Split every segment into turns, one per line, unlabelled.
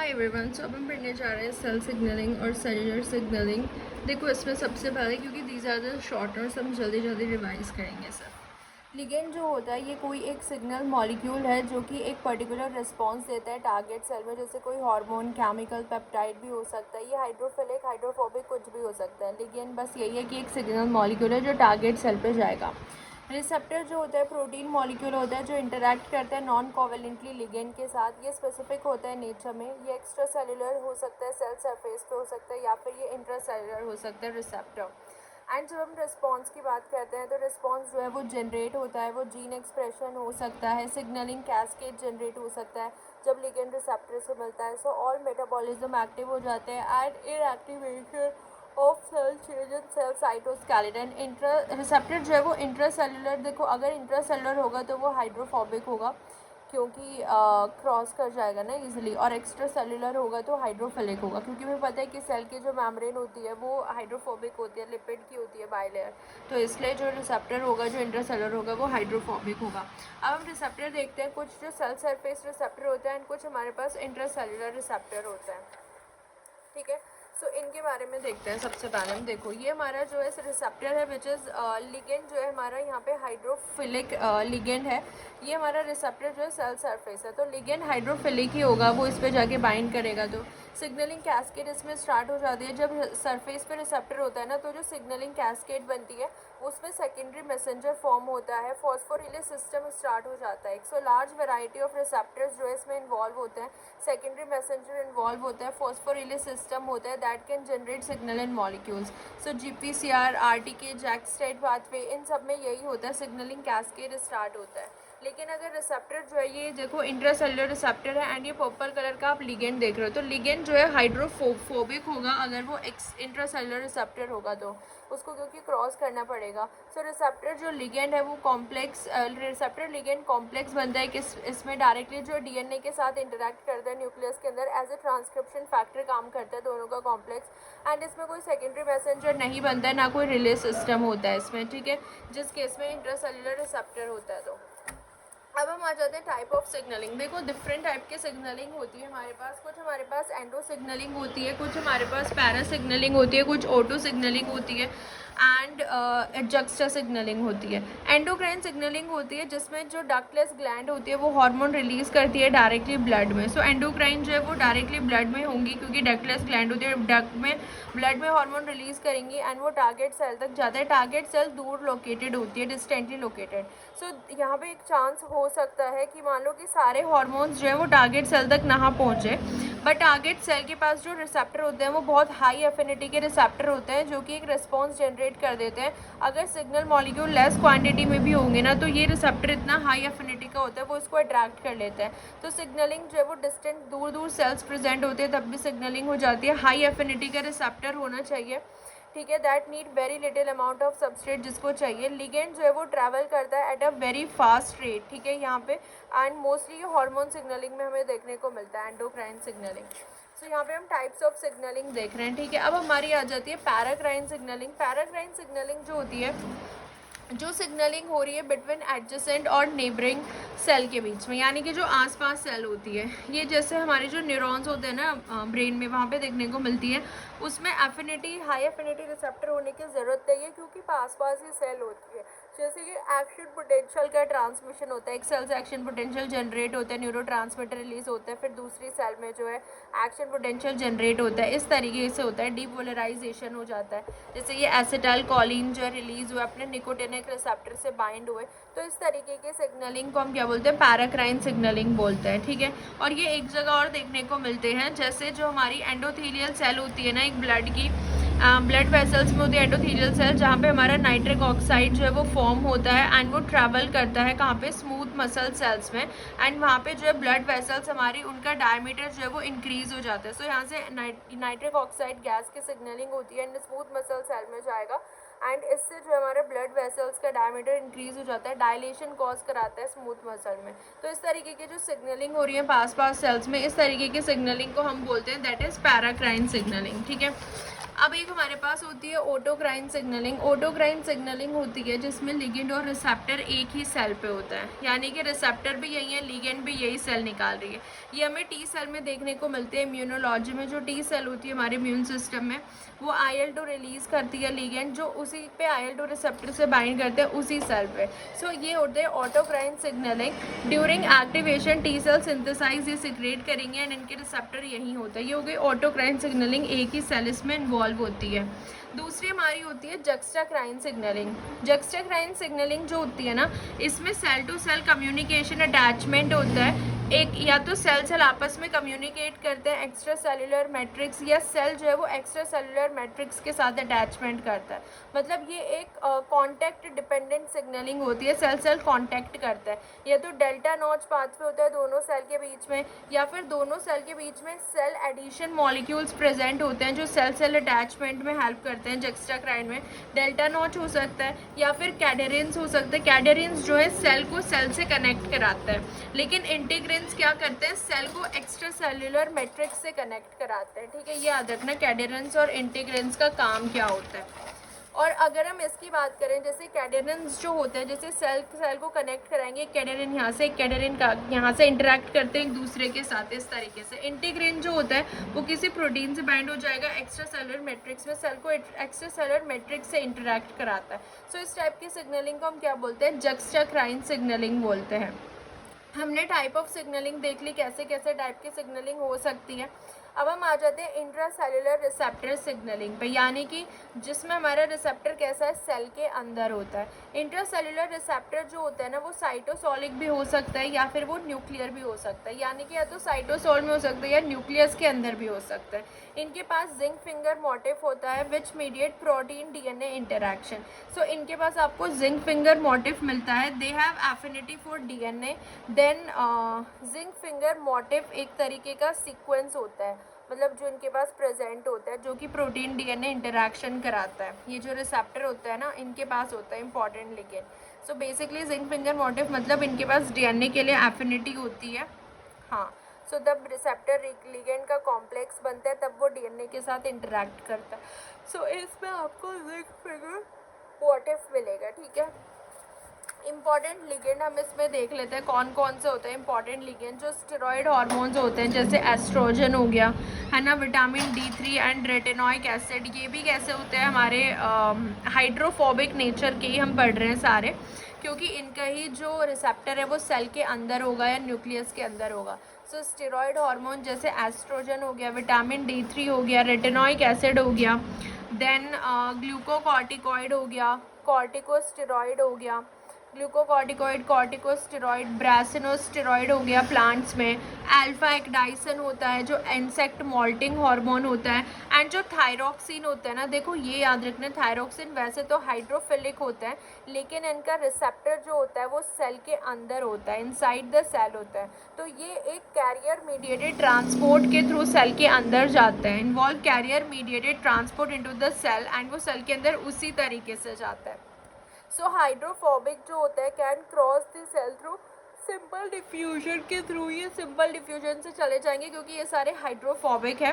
Hi everyone. सो अब हम पढ़ने जा रहे हैं सेल सिग्नलिंग और सेलुलर सिग्नलिंग। देखो इसमें सबसे पहले, क्योंकि दीज आर द शॉर्टर्स, हम जल्दी जल्दी रिवाइज करेंगे सब। लिगेंड जो होता है ये कोई एक सिग्नल मॉलिक्यूल है जो कि एक पर्टिकुलर रिस्पॉन्स देता है टारगेट सेल में, जैसे कोई हार्मोन, केमिकल, पेप्टाइड भी हो सकता है। ये हाइड्रोफिलिक, हाइड्रोफोबिक कुछ भी हो सकता है। लिगेंड बस यही है कि एक सिग्नल मॉलिक्यूल है जो टारगेट सेल पे जाएगा। रिसेप्टर जो होता है प्रोटीन मॉलिक्यूल होता है जो इंटरैक्ट करता है नॉन कोवेलेंटली लिगेंड के साथ। ये स्पेसिफिक होता है नेचर में। ये एक्स्ट्रा सेलुलर हो सकता है, सेल सरफेस पे हो सकता है, या फिर ये इंट्रा सेलुलर हो सकता है रिसेप्टर। एंड जब हम रिस्पॉन्स की बात करते हैं तो रिस्पॉन्स जो है वो जनरेट होता है, वो जीन एक्सप्रेशन हो सकता है, सिग्नलिंग कैस्केड जनरेट हो सकता है जब लिगेंड रिसेप्टर से मिलता है। सो ऑल मेटाबॉलिज्म एक्टिव हो जाते हैं and inactivation of cell change in cell cytoskeleton. Intra receptor जो है वो इंट्रासेलुलर, देखो अगर इंट्रासेलुलर होगा तो वो हाइड्रोफोबिक होगा क्योंकि क्रॉस कर जाएगा ना इजीली, और एक्स्ट्रा सेलुलर होगा तो हाइड्रोफिलिक होगा, क्योंकि हमें पता है कि सेल की जो मेम्ब्रेन होती है वो हाइड्रोफोबिक होती है, लिपिड की होती है, बाइलेयर। तो इसलिए जो रिसेप्टर होगा, जो इंट्रासेलुलर होगा, वो हाइड्रोफोबिक होगा। अब हम रिसेप्टर देखते हैं। कुछ जो सेल सरफेस रिसेप्टर होता है एंड कुछ हमारे पास इंट्रासेलुलर रिसेप्टर होता है। ठीक है, सो इनके बारे में देखते हैं। सबसे पहले हम देखो, ये हमारा जो है रिसेप्टर है विच इज़ लिगेंड जो है हमारा यहाँ पे हाइड्रोफिलिक लिगेंड है। ये हमारा रिसेप्टर जो है सेल सरफेस है, तो लिगेंड हाइड्रोफिलिक ही होगा, वो इस पे जाके बाइंड करेगा। तो सिग्नलिंग कैस्केड इसमें स्टार्ट हो जाती है जब सरफेस पे रिसेप्टर होता है ना, तो जो सिग्नलिंग कैस्केड बनती है उसमें सेकेंडरी मैसेंजर फॉर्म होता है, फॉस्फोरिलेज सिस्टम स्टार्ट हो जाता है। So large variety of receptors जो है इसमें इन्वॉल्व होते हैं, सेकेंडरी मैसेंजर इन्वॉल्व होता है, फॉस्फोरिलेज सिस्टम होता है that can generate signal in molecules. So GPCR, RTK, JAK STAT pathway, इन सब में यही होता है, सिग्नलिंग कैस्केड स्टार्ट होता है। लेकिन अगर रिसेप्टर जो है, ये देखो इंट्रासेलुलर रिसेप्टर है एंड ये पर्पल कलर का आप लिगेंड देख रहे हो, तो लिगेंड जो है हाइड्रोफोबिक होगा अगर वो इंट्रासेलुलर रिसेप्टर होगा तो उसको, क्योंकि क्रॉस करना पड़ेगा। सो रिसेप्टर जो लिगेंड है वो कॉम्प्लेक्स, रिसेप्टर लिगेंड कॉम्प्लेक्स बनता है कि इसमें डायरेक्टली जो डीएनए के साथ इंटरेक्ट करता है न्यूक्लियस के अंदर, एज ए ट्रांसक्रिप्शन फैक्टर काम करता है दोनों का कॉम्प्लेक्स। एंड इसमें कोई सेकेंडरी मैसेंजर नहीं बनता है, ना कोई रिले सिस्टम होता है इसमें। ठीक है, जिस केस में इंट्रासेलुलर रिसेप्टर होता है। तो अब हम आ जाते हैं टाइप ऑफ सिग्नलिंग। देखो डिफरेंट टाइप के सिग्नलिंग होती है हमारे पास। कुछ हमारे पास एंडो सिग्नलिंग होती है, कुछ हमारे पास पैरा सिग्नलिंग होती है, कुछ ऑटो सिग्नलिंग होती है एंड जक्स्टा सिग्नलिंग होती है। एंडोक्राइन सिग्नलिंग होती है जिसमें जो डक्टलेस ग्लैंड होती है वो हार्मोन रिलीज करती है डायरेक्टली ब्लड में। सो एंडोक्राइन जो है वो डायरेक्टली ब्लड में होंगी, क्योंकि डक्टलेस ग्लैंड होती है, ब्लड में हार्मोन रिलीज करेंगी एंड वो टारगेट सेल तक जाता है। टारगेट सेल दूर लोकेटेड होती है, डिस्टेंटली लोकेटेड। सो यहाँ पे एक चांस हो सकता है कि मान लो कि सारे हार्मोन्स जो है वो टारगेट सेल तक ना पहुँचे, बट टारगेट सेल के पास जो रिसेप्टर होते हैं वो बहुत हाई एफिनिटी के रिसेप्टर होते हैं जो कि एक रिस्पॉन्स जनरेट कर देते हैं। अगर सिग्नल मॉलिक्यूल लेस क्वांटिटी में भी होंगे ना, तो ये रिसेप्टर इतना हाई एफिनिटी का होता है, वो इसको अट्रैक्ट कर लेते हैं। तो सिग्नलिंग जो है वो डिस्टेंट दूर दूर सेल्स प्रेजेंट होते हैं तब भी सिग्नलिंग हो जाती है। हाई एफिनिटी का रिसेप्टर होना चाहिए, ठीक है, that need very little amount of substrate जिसको चाहिए। लिगेंड जो है वो ट्रैवल करता है at a very fast rate, ठीक है, यहाँ पे। एंड मोस्टली ये हार्मोन सिग्नलिंग में हमें देखने को मिलता है, एंडोक्राइन सिग्नलिंग। सो यहाँ पे हम टाइप्स ऑफ सिग्नलिंग देख रहे हैं, ठीक है। अब हमारी आ जाती है पैराक्राइन सिग्नलिंग। पैराक्राइन सिग्नलिंग जो होती है, जो सिग्नलिंग हो रही है बिटवीन एडजेसेंट और नेबरिंग सेल के बीच में, यानी कि जो आसपास सेल होती है, ये जैसे हमारे जो न्यूरॉन्स होते हैं ना ब्रेन में, वहाँ पे देखने को मिलती है। उसमें एफिनिटी, हाई एफिनिटी रिसेप्टर होने की ज़रूरत नहीं है, क्योंकि पास पास ही सेल होती है। जैसे कि एक्शन पोटेंशियल का ट्रांसमिशन होता है, एक सेल से एक्शन पोटेंशियल जनरेट होता है, न्यूरो ट्रांसमीटर रिलीज होता है, फिर दूसरी सेल में जो है एक्शन पोटेंशियल जनरेट होता है, इस तरीके से होता है। डीपोलराइजेशन हो जाता है, जैसे ये एसिटाइल कोलिन जो है रिलीज हुआ अपने निकोटिनिक रिसेप्टर से बाइंड हुए, तो इस तरीके के सिग्नलिंग को हम क्या बोलते हैं, पैराक्राइन सिग्नलिंग बोलते हैं, ठीक है। और ये एक जगह और देखने को मिलते हैं, जैसे जो हमारी एंडोथेलियल सेल होती है ना एक ब्लड की, ब्लड वेसल्स में होती है एंडोथेलियल सेल, जहाँ पे हमारा नाइट्रिक ऑक्साइड जो है वो फॉर्म होता है एंड वो ट्रैवल करता है कहाँ पे, स्मूथ मसल सेल्स में। एंड वहाँ पे जो है ब्लड वेसल्स हमारी, उनका डायमीटर जो है वो इंक्रीज हो जाता है। सो यहाँ से नाइट्रिक ऑक्साइड गैस की सिग्नलिंग होती है एंड स्मूथ मसल सेल में जाएगा एंड इससे जो हमारे ब्लड वेसल्स का डायमीटर इंक्रीज हो जाता है, डायलेशन कॉज कराता है स्मूथ मसल में। तो इस तरीके की जो सिग्नलिंग हो रही है पास पास सेल्स में, इस तरीके की सिग्नलिंग को हम बोलते हैं दैट इज पैराक्राइन सिग्नलिंग, ठीक है। अब एक हमारे पास होती है ऑटोक्राइन सिग्नलिंग। ऑटोक्राइन सिग्नलिंग होती है जिसमें लिगेंड और रिसेप्टर एक ही सेल पे होता है, यानी कि रिसेप्टर भी यही है, लिगेंड भी यही सेल निकाल रही है। ये हमें टी सेल में देखने को मिलते हैं। इम्यूनोलॉजी में जो टी सेल होती है हमारे इम्यून सिस्टम में, वो IL-2 रिलीज़ करती है लिगेंड, जो उसी पे IL-2 रिसेप्टर से बाइंड करते हैं उसी सेल पे। सो ये होते हैं autocrine signalling. During activation T cell synthesize ये सिक्रेट करेंगे एंड इनके रिसेप्टर यही होता है। ये हो गई ऑटोक्राइन सिग्नलिंग, एक ही सेल इसमें इन्वॉल्व होती है। दूसरी हमारी होती है जक्स्टाक्राइन सिग्नलिंग। जक्स्टाक्राइन सिग्नलिंग जो होती है ना, इसमें cell to cell communication attachment होता है। एक या तो सेल आपस में कम्युनिकेट करते हैं एक्स्ट्रा सेलुलर मैट्रिक्स, या सेल जो है वो एक्स्ट्रा सेलुलर मैट्रिक्स के साथ अटैचमेंट करता है। मतलब ये एक कॉन्टैक्ट डिपेंडेंट सिग्नलिंग होती है, सेल सेल कॉन्टैक्ट करता है। या तो डेल्टा नॉच पाथवे होता है दोनों सेल के बीच में, या फिर दोनों सेल के बीच में सेल एडिशन मॉलिक्यूल्स प्रेजेंट होते हैं जो सेल सेल अटैचमेंट में हेल्प करते हैं। जक्स्टाक्राइन में डेल्टा नॉच हो सकता है या फिर कैडेरिन्स हो सकता है। कैडेरिन्स जो है सेल को सेल से कनेक्ट कराता है, लेकिन इंटीग्रिन क्या करते हैं, सेल को एक्स्ट्रा सेलुलर मैट्रिक्स से कनेक्ट कराते हैं। ठीक है, ये याद रखना कैडेरेंस और इंटीग्रेंस का काम क्या होता है। और अगर हम इसकी बात करें, जैसे कैडेरेंस जो होते हैं, जैसे सेल को कनेक्ट कराएंगे, एक कैडेरिन यहाँ से, एक कैडेरिन का यहाँ से इंटरेक्ट करते हैं एक दूसरे के साथ इस तरीके से। इंटीग्रिन जो होता है वो किसी प्रोटीन से बाइंड हो जाएगा एक्स्ट्रा सेलुलर मैट्रिक्स में, सेल को एक्स्ट्रा सेलुलर मैट्रिक्स से इंटरेक्ट कराता है। सो इस टाइप की सिग्नलिंग को हम क्या बोलते हैं, जक्स्टाक्राइन सिग्नलिंग बोलते हैं। हमने टाइप ऑफ सिग्नलिंग देख ली, कैसे कैसे टाइप की सिग्नलिंग हो सकती है। अब हम आ जाते हैं इंट्रासेल्युलर रिसेप्टर सिग्नलिंग पे, यानी कि जिसमें हमारा रिसेप्टर कैसा है, सेल के अंदर होता है। इंट्रासेल्युलर रिसेप्टर जो होता है ना, वो साइटोसोलिक भी हो सकता है या फिर वो न्यूक्लियर भी हो सकता है, यानी कि या तो साइटोसोल में हो सकता है या न्यूक्लियस के अंदर भी हो सकता है। इनके पास जिंक फिंगर मोटिफ होता है which mediate protein DNA interaction. So इनके पास आपको जिंक फिंगर मोटिफ मिलता है, they have affinity for DNA। Then zinc finger motif एक तरीके का सीक्वेंस होता है, मतलब जो इनके पास प्रेजेंट होता है, जो कि प्रोटीन DNA इंटरैक्शन कराता है। ये जो रिसेप्टर होता है ना, इनके पास होता है important ligand. So basically zinc finger motif मतलब इनके पास DNA के लिए एफिनिटी होती है। हाँ, सो जब रिसेप्टर लिगेंड का कॉम्प्लेक्स बनता है तब वो DNA के साथ इंटरैक्ट करता है। सो इसमें आपको जिंक फिंगर मोटिफ मिलेगा। ठीक है, इंपॉर्टेंट लिगेंड हम इसमें देख लेते हैं कौन कौन से होते हैं इंपॉर्टेंट लिगेंड। जो स्टेरॉयड हार्मोन्स होते हैं, जैसे एस्ट्रोजन हो गया है ना, vitamin D3 and retinoic acid, ये भी कैसे होते हैं, हमारे हाइड्रोफोबिक नेचर के ही हम पढ़ रहे हैं सारे, क्योंकि इनका ही जो रिसेप्टर है वो सेल के अंदर होगा या न्यूक्लियस के अंदर होगा। सो स्टेरॉयड हार्मोन जैसे एस्ट्रोजन हो गया, विटामिन D3 हो गया, रेटिनोइक एसिड हो गया, देन ग्लूकोकॉर्टिकॉइड हो गया, कॉर्टिकोस्टेरॉइड हो गया, ग्लूकोकॉर्टिकॉइड, कॉर्टिकोस्टेरॉइड, ब्रासिनोस्टेरॉइड हो गया प्लांट्स में, अल्फा एक्डाइसन होता है जो इंसेक्ट मॉल्टिंग हार्मोन होता है, एंड जो थायरोक्सिन होता है ना, देखो ये याद रखना, थायरोक्सिन वैसे तो हाइड्रोफिलिक होता है, लेकिन इनका रिसेप्टर जो होता है वो सेल के अंदर होता है, इनसाइड द सेल होता है। तो ये एक कैरियर मीडिएटेड ट्रांसपोर्ट के थ्रू सेल के अंदर जाता है, involve carrier mediated transport into the cell, and वो सेल के अंदर उसी तरीके से जाता है। सो हाइड्रोफोबिक जो होता है can cross the cell through simple diffusion के थ्रू, ये सिंपल डिफ्यूजन से चले जाएंगे क्योंकि ये सारे हाइड्रोफोबिक है।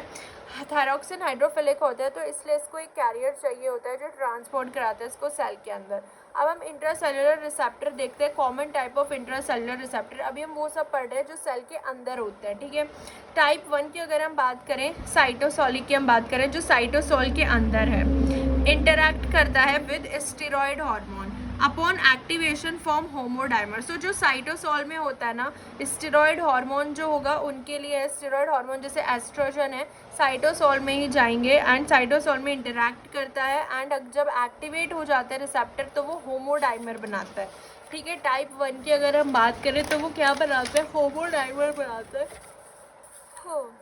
थायरोक्सिन हाइड्रोफिलिक होता है, तो इसलिए इसको एक कैरियर चाहिए होता है जो ट्रांसपोर्ट कराता है इसको सेल के अंदर। अब हम इंट्रासेलुलर रिसेप्टर देखते हैं, common type of intracellular receptor. अभी हम वो सब पढ़ रहे हैं जो सेल के अंदर होते हैं। ठीक है, टाइप 1 की अगर हम बात करें, साइटोसोलिक की हम बात करें, जो साइटोसोल के अंदर है, इंटरैक्ट करता है with steroid hormone upon activation form homodimer. So जो साइटोसोल में होता है ना, स्टेरॉयड हार्मोन जो होगा उनके लिए, स्टेरॉयड हार्मोन जैसे एस्ट्रोजन है, साइटोसोल में ही जाएंगे एंड साइटोसोल में इंटरैक्ट करता है, एंड जब एक्टिवेट हो जाता है रिसेप्टर तो वो होमोडाइमर बनाता है। ठीक है, टाइप 1 की अगर हम बात करें तो वो क्या बनाता है, होमोडाइमर बनाता है। हाँ,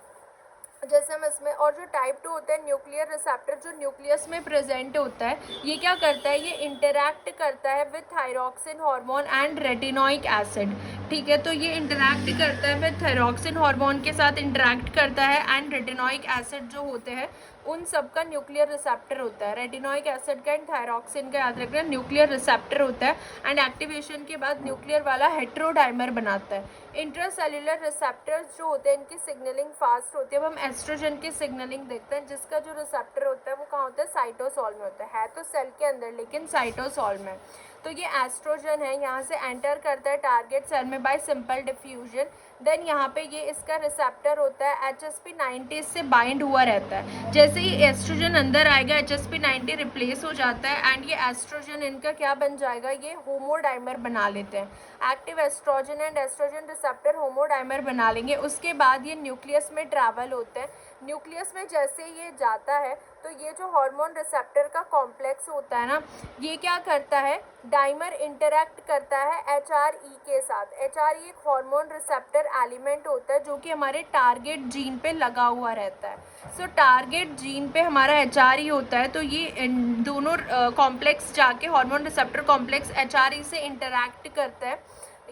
जैसे हम इसमें, और जो टाइप 2 होता है न्यूक्लियर रिसेप्टर, जो न्यूक्लियस में प्रेजेंट होता है, ये क्या करता है, ये इंटरैक्ट करता है with thyroxine hormone and retinoic acid. ठीक है, तो ये इंटरैक्ट करता है फिर थायरॉक्सिन हार्मोन के साथ इंटरैक्ट करता है एंड रेटिनोइक एसिड जो होते हैं उन सब का न्यूक्लियर रिसेप्टर होता है। रेटिनोइक एसिड का एंड थायरॉक्सिन का याद रखना न्यूक्लियर रिसेप्टर होता है एंड एक्टिवेशन के बाद न्यूक्लियर वाला हेट्रोडाइमर बनाता है। इंट्रासेल्युलर रिसेप्टर्स जो होते हैं इनकी सिग्नलिंग फास्ट होती है। अब हम एस्ट्रोजन की सिग्नलिंग देखते हैं जिसका जो रिसेप्टर होता है वो कहाँ होता है, साइटोसोल में होता है तो सेल के अंदर लेकिन साइटोसोल में। तो ये एस्ट्रोजन है, यहाँ से एंटर करता है टारगेट सेल में बाय सिंपल डिफ्यूजन। देन यहाँ पे ये इसका रिसेप्टर होता है HSP90 से बाइंड हुआ रहता है। जैसे ही एस्ट्रोजन अंदर आएगा HSP90 रिप्लेस हो जाता है एंड ये एस्ट्रोजन इनका क्या बन जाएगा, ये होमोडाइमर बना लेते हैं। Active oestrogen and oestrogen receptor homodimer बना लेंगे। उसके बाद ये न्यूक्लियस में ट्रैवल होते हैं। न्यूक्लियस में जैसे ये जाता है तो ये जो हार्मोन रिसेप्टर का कॉम्प्लेक्स होता है ना, ये क्या करता है, डाइमर इंटरैक्ट करता है HRE के साथ। HRE एक हार्मोन रिसेप्टर एलिमेंट होता है जो कि हमारे टारगेट जीन पे लगा हुआ रहता है। सो टारगेट जीन पे हमारा HRE होता है, तो ये दोनों कॉम्प्लेक्स जाके हार्मोन रिसेप्टर कॉम्प्लेक्स HRE से इंटरैक्ट करता है।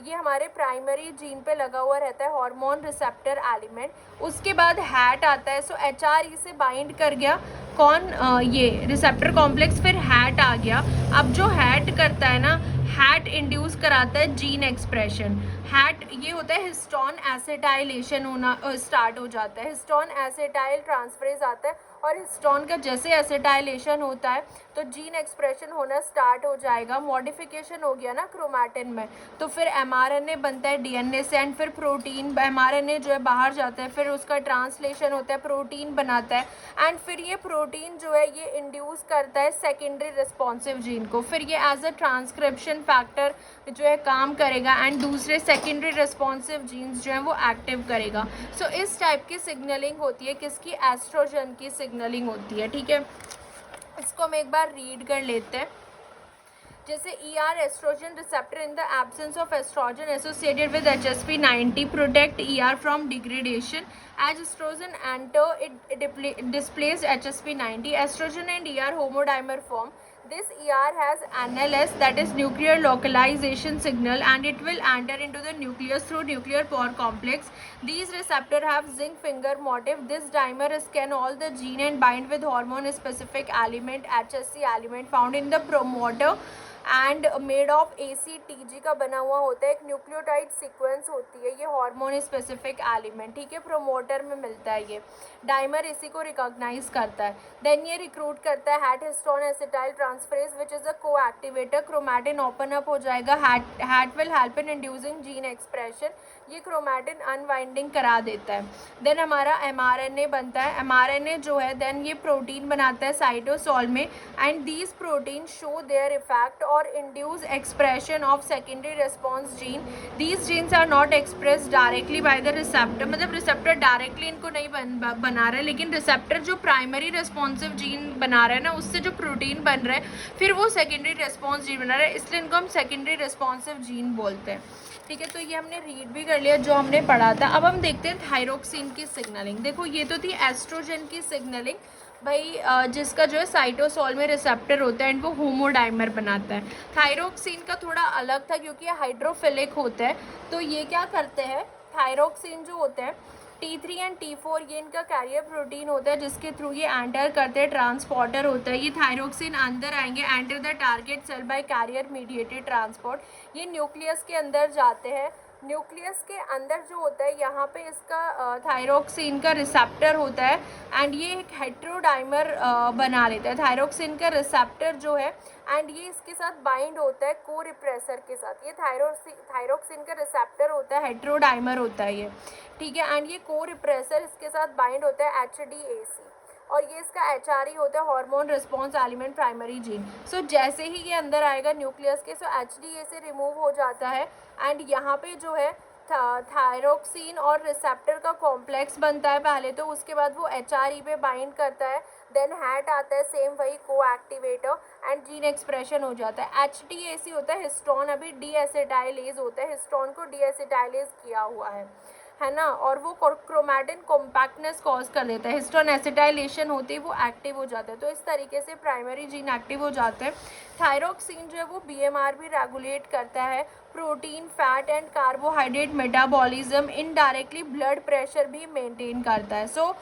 ये हमारे प्राइमरी जीन पे लगा हुआ रहता है हार्मोन रिसेप्टर एलिमेंट। उसके बाद हैट आता है। सो HRE से बाइंड कर गया कौन, ये रिसेप्टर कॉम्प्लेक्स, फिर हैट आ गया। अब जो हैट करता है ना, हैट इंड्यूस कराता है जीन एक्सप्रेशन। हैट ये होता है हिस्टोन एसिटाइलेशन होना स्टार्ट हो जाता है। हिस्टोन एसिटाइल ट्रांसफरेज आता है और हिस्टोन का जैसे एसिटाइलेशन होता है तो जीन एक्सप्रेशन होना स्टार्ट हो जाएगा। मॉडिफिकेशन हो गया ना क्रोमैटिन में, तो फिर mRNA बनता है DNA से एंड फिर प्रोटीन, mRNA जो है बाहर जाता है, फिर उसका ट्रांसलेशन होता है, प्रोटीन बनाता है एंड फिर ये प्रोटीन जो है ये इंड्यूस करता है सेकेंडरी रिस्पॉन्सिव जीन को। फिर ये एज अ ट्रांसक्रिप्शन फैक्टर जो है काम करेगा एंड दूसरे सेकेंडरी रिस्पॉन्सिव जीन्स जो है वो एक्टिव करेगा। सो इस टाइप की सिग्नलिंग होती है, किसकी, एस्ट्रोजन की सिग्नलिंग होती है। ठीक है, इसको हम एक बार रीड कर लेते हैं। जैसे ER oestrogen receptor in the absence of oestrogen associated with HSP90 protect ER from degradation as oestrogen enter it displace HSP90 oestrogen and ER homodimer form. This ER has NLS, that is nuclear localization signal, and it will enter into the nucleus through nuclear pore complex. These receptors have zinc finger motif. This dimer scan all the gene and bind with hormone specific element HSC element found in the promoter and made of ACTG का बना हुआ होता है। एक nucleotide sequence होती है ये hormone specific element. ठीक है, प्रोमोटर में मिलता है। ये डाइमर इसी को रिकॉग्नाइज करता है। देन ये रिक्रूट करता है hat histone acetyl transferase which is a को एक्टिवेटर। क्रोमैटिन ओपन अप हो जाएगा। Hat will help in inducing gene expression. ये क्रोमैटिन अनवाइंडिंग करा देता है। देन हमारा mRNA बनता है। mRNA जो है देन ये प्रोटीन बनाता है साइटोसोल में and these protein show their effect और induce expression of secondary response gene. These genes are not express directly by the receptor, मतलब रिसेप्टर डायरेक्टली इनको नहीं बना रहा है, लेकिन रिसेप्टर जो प्राइमरी रिस्पॉन्सिव जीन बना रहा है ना उससे जो प्रोटीन बन रहा है फिर वो सेकेंडरी रिस्पॉन्स जीन बना रहा है, इसलिए इनको हम सेकेंडरी रिस्पॉन्सिव जीन बोलते हैं। ठीक है, तो ये हमने रीड भी कर लिया जो हमने पढ़ा था। अब हम देखते हैं थायरोक्सिन की सिग्नलिंग। देखो ये तो थी एस्ट्रोजन की सिग्नलिंग भाई, जिसका जो है साइटोसोल में रिसेप्टर होता है एंड वो होमोडाइमर बनाता है। थायरोक्सिन का थोड़ा अलग था क्योंकि ये हाइड्रोफिलिक होता है। तो ये क्या करते हैं, थायरोक्सिन जो होते हैं T3 एंड T4 ये इनका कैरियर प्रोटीन होता है जिसके थ्रू ये एंटर करते हैं, ट्रांसपोर्टर होता है। ये थायरोक्सिन अंदर आएंगे, enter the target cell by carrier mediated transport. ये न्यूक्लियस के अंदर जाते हैं। न्यूक्लियस के अंदर जो होता है यहाँ पे इसका थायरोक्सिन का रिसेप्टर होता है एंड ये एक हेट्रोडाइमर बना लेता है। थायरोक्सिन का रिसेप्टर जो है एंड ये इसके साथ बाइंड होता है को रिप्रेसर के साथ। ये थायरोक्सिन का रिसेप्टर होता है, हेट्रोडाइमर होता है ये। ठीक है, एंड ये को रिप्रेसर इसके साथ बाइंड होता है HDAC और ये इसका HRE होता है hormone response element primary gene. So जैसे ही ये अंदर आएगा न्यूक्लियस के, सो HDAC रिमूव हो जाता है एंड यहाँ पे जो है थायरोक्सिन और रिसेप्टर का कॉम्प्लेक्स बनता है पहले, तो उसके बाद वो HRE पे बाइंड करता है। देन हैट आता है, सेम वही को एक्टिवेटर एंड जीन एक्सप्रेशन हो जाता है। HDAC होता है हिस्टोन, अभी डीएसिटाइलेज होता है, हिस्टोन को डीएसिटाइलेज किया हुआ है ना, और वो क्रोमैटिन कॉम्पैक्टनेस कॉज कर देता है। हिस्टोन एसिटाइलेशन होती है वो एक्टिव हो जाता है। तो इस तरीके से प्राइमरी जीन एक्टिव हो जाते हैं। थायरोक्सिन जो है वो BMR भी रेगुलेट करता है, protein, fat and carbohydrate metabolism, indirectly blood pressure भी मेंटेन करता है. So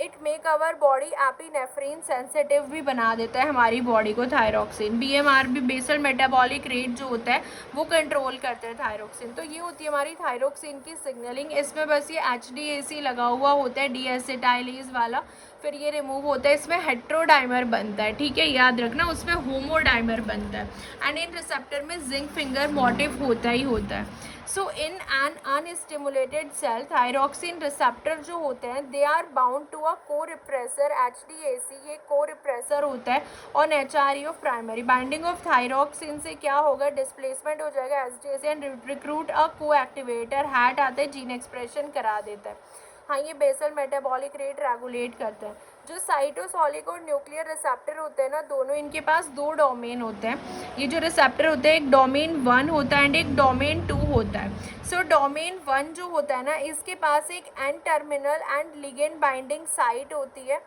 it make our body epinephrine sensitive भी बना देता है हमारी बॉडी को थायरॉक्सिन. बीएमआर भी बेसल मेटाबॉलिक रेट जो होता है वो कंट्रोल करता है थायरॉक्सिन. तो ये होती है हमारी थायरॉक्सिन की सिग्नलिंग. इसमें बस ये HDAC लगा हुआ होता है, डीएसिटाइलेज वाला, फिर ये रिमूव होता है. इसमें हेट्रोडाइमर बनता है, ठीक है, याद रखना, उसमें होमोडाइमर बनता है. एंड इन रिसेप्टर में जिंक फिंगर मोटिव होता ही होता है. So in an unstimulated cell thyroxine receptor जो होते हैं they are bound to a corepressor HDAC. ये को रिप्रेसर होता है on HRE of primary. Binding of thyroxine से क्या होगा, डिस्प्लेसमेंट हो जाएगा HDAC एंड रिक्रूट अ को एक्टिवेटर. हैट आता है, जीन एक्सप्रेशन करा देता है. हाँ, ये बेसल मेटाबॉलिक रेट रेगुलेट करता है. जो साइटोसोलिक और न्यूक्लियर रिसेप्टर होते हैं ना, दोनों इनके पास दो डोमेन होते हैं. ये जो रिसेप्टर होते हैं एक डोमेन 1 होता है एंड एक डोमेन 2 होता है. सो डोमेन 1 जो होता है ना, इसके पास एक N terminal end ligand binding site होती है,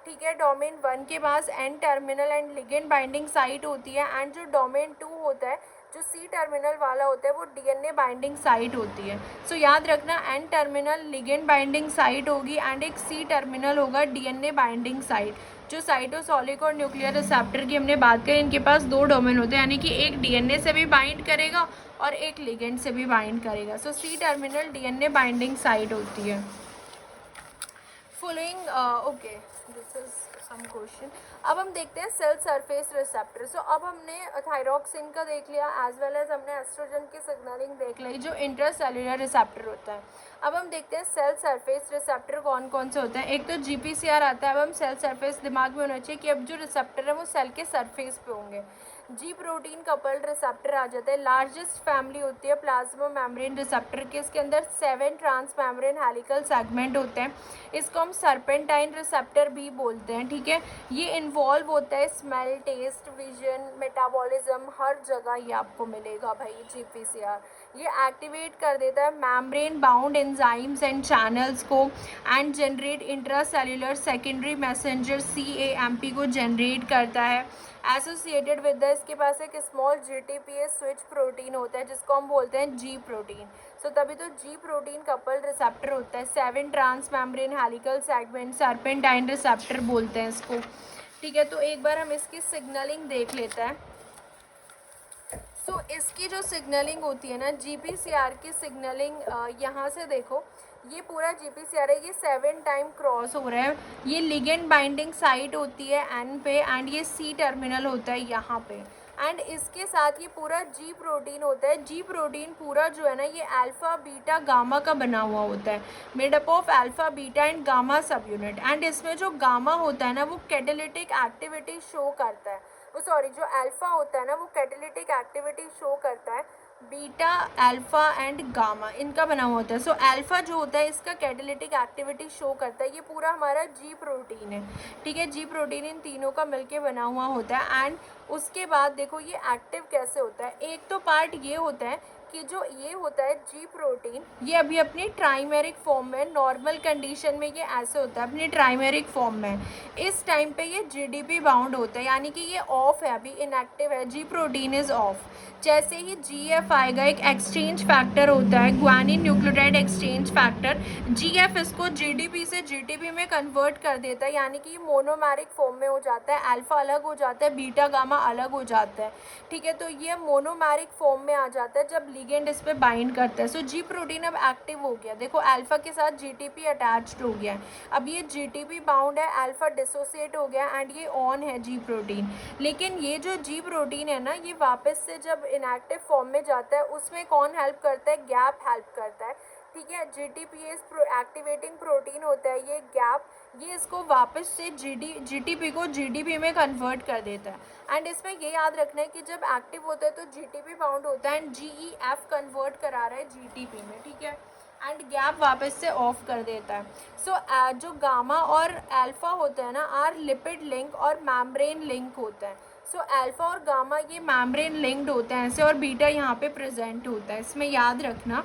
ठीक है. डोमेन 1 के पास N terminal end ligand binding site होती है. एंड जो डोमेन 2 होता है, जो सी टर्मिनल वाला होता है, वो डीएनए बाइंडिंग साइट होती है. सो याद रखना, N terminal ligand binding site होगी एंड एक सी टर्मिनल होगा डीएनए बाइंडिंग साइट. जो साइटोसोलिक और न्यूक्लियर रिसेप्टर की हमने बात करी, इनके पास दो डोमेन होते हैं, यानी कि एक डीएनए से भी बाइंड करेगा और एक लिगेंड से भी बाइंड करेगा. So C terminal DNA binding site होती है. Following okay, this is some question. अब हम देखते हैं सेल सरफेस रिसेप्टर. सो अब हमने थायरॉक्सिन का देख लिया एज वेल एज हमने एस्ट्रोजन की सिग्नलिंग देख ली जो इंट्रासेल्युलर रिसेप्टर होता है. अब हम देखते हैं सेल सरफेस रिसेप्टर कौन कौन से होते हैं. एक तो GPCR आता है. अब हम सेल सरफेस दिमाग में होना चाहिए कि अब जो रिसेप्टर है वो सेल के सरफेस पे होंगे. जी प्रोटीन कपल्ड रिसेप्टर आ जाता है. लार्जेस्ट फैमिली होती है प्लाज्मा मेम्ब्रेन रिसेप्टर की. इसके अंदर 7 ट्रांस मेम्ब्रेन हेलिकल सेगमेंट होते हैं. इसको हम सर्पेंटाइन रिसेप्टर भी बोलते हैं, ठीक है. ये इन्वॉल्व होता है स्मेल, टेस्ट, विजन, मेटाबॉलिज्म, हर जगह ये आपको मिलेगा भाई GPCR. ये एक्टिवेट कर देता है membrane bound enzymes and channels को and generate intracellular secondary messenger CAMP को जनरेट करता है. एसोसिएटेड विद द, इसके पास एक स्मॉल GTPase स्विच प्रोटीन होता है जिसको हम बोलते हैं G प्रोटीन. सो तभी तो G प्रोटीन कपल्ड रिसेप्टर होता है. 7 trans membrane helical segment, serpentine receptor बोलते हैं इसको, ठीक है. तो एक बार हम इसकी सिग्नलिंग देख लेते हैं. सो इसकी जो सिग्नलिंग होती है ना, GPCR की सिग्नलिंग, यहाँ से देखो, ये पूरा GPCR है, ये 7 टाइम क्रॉस हो रहा है. ये लिगेंड बाइंडिंग साइट होती है N पे एंड ये C टर्मिनल होता है यहाँ पे. एंड इसके साथ ये पूरा G प्रोटीन होता है. G प्रोटीन पूरा जो है ना, ये अल्फ़ा बीटा गामा का बना हुआ होता है, made up of alpha beta and gamma सब यूनिट. एंड इसमें जो गामा होता है ना, वो कैटालिटिक एक्टिविटी शो करता है. सॉरी, जो अल्फ़ा होता है ना, वो कैटालिटिक एक्टिविटी शो करता है. बीटा, अल्फ़ा एंड गामा इनका बना हुआ होता है. सो अल्फ़ा जो होता है इसका कैटालिटिक एक्टिविटी शो करता है. ये पूरा हमारा G प्रोटीन है, ठीक है. G प्रोटीन इन तीनों का मिलके बना हुआ होता है. एंड उसके बाद देखो ये एक्टिव कैसे होता है. एक तो पार्ट ये होता है कि जो ये होता है G प्रोटीन, ये अभी अपनी ट्राइमेरिक फॉर्म में, नॉर्मल कंडीशन में ये ऐसे होता है अपनी ट्राइमेरिक फॉर्म में. इस टाइम पे ये GDP बाउंड होता है, यानी कि ये ऑफ है, अभी इनएक्टिव है. G protein is of. जैसे ही GF आएगा, एक एक्सचेंज फैक्टर होता है, guanine nucleotide exchange factor. GF इसको GDP से GTP में कन्वर्ट कर देता है, यानी कि मोनोमेरिक फॉर्म में हो जाता है. अल्फ़ा अलग हो जाता है, बीटा गामा अलग हो जाता है, ठीक है. तो ये मोनोमेरिक फॉर्म में आ जाता है जब लिगेंड इस पे बाइंड करता है. सो G प्रोटीन अब एक्टिव हो गया. देखो अल्फ़ा के साथ GTP अटैच्ड हो गया है. अब ये GTP बाउंड है, अल्फ़ा डिसोसिएट हो गया एंड ये ऑन है G प्रोटीन. लेकिन ये जो G प्रोटीन है ना, ये वापस से जब इनएक्टिव फॉर्म में जाता है, उसमें कौन हेल्प करता है, गैप हेल्प करता है, ठीक है. GTPase एक्टिवेटिंग प्रोटीन होता है ये गैप. ये इसको वापस से GTP को GDP में कन्वर्ट कर देता है. एंड इसमें ये याद रखना है कि जब एक्टिव होता है तो GTP बाउंड होता है एंड GEF कन्वर्ट करा रहा है GTP में, ठीक है. एंड गैप वापस से ऑफ कर देता है. सो जो गामा और अल्फ़ा होता है ना, आर लिपिड लिंक और मैम्ब्रेन लिंक होता है. सो अल्फ़ा और गामा ये मैम्ब्रेन लिंक्ड होते हैं ऐसे, और बीटा यहाँ पे प्रेजेंट होता है, इसमें याद रखना.